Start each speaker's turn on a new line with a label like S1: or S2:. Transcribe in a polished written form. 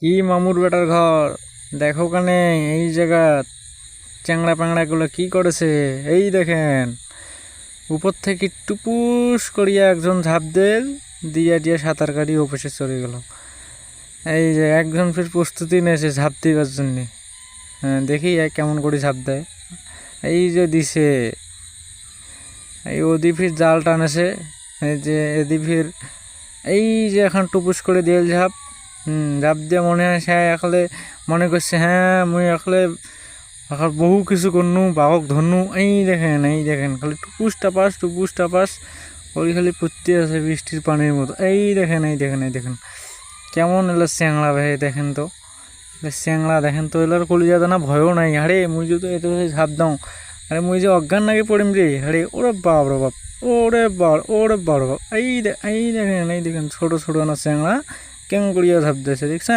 S1: কি মামুর বেটার ঘর দেখো কানে এই জায়গা চ্যাংড়া প্যাংড়া গুলো কি করেছে। এই দেখেন উপর থেকে টুপুস করিয়া একজন ঝাঁপ দেল দিয়া দিয়া সাঁতার কাটিয়ে অফিসে চলে গেল। এই যে একজন ফির প্রস্তুতি নিয়েছে ঝাঁপ দিবার জন্যে। হ্যাঁ দেখি কেমন করে ঝাঁপ দেয়। এই যে দিছে এই ওদি ফির জাল টানেছে। এই যে এদি ফির এই যে এখন টুপুস করে দিয়েল ঝাঁপ। ঝাঁপ দিয়ে মনে হয় সে আসলে মনে করছে হ্যাঁ মুই আসলে এখন বহু কিছু করনু বাহক ধরনু। এই দেখেন খালি টুপুস টাপাস ওই খালি পড়তে আছে বৃষ্টির পানির মতো। এই দেখেন কেমন এলো চ্যাংড়া ভাই দেখেন তো। চ্যাংড়া দেখেন তো এলার কলিজা দানা ভয়ও নাই। আরে মুই যদি এত ঝাঁপ দাও আরে মুই যে অজ্ঞান নাকি পড়িম রে। আরে ওরে বাপ রে বাপ ওরে বাপ এই দেখেন ছোট ছোট না চ্যাংড়া কেমন করিয়া ঝাঁপ দিয়েছে দেখছেন।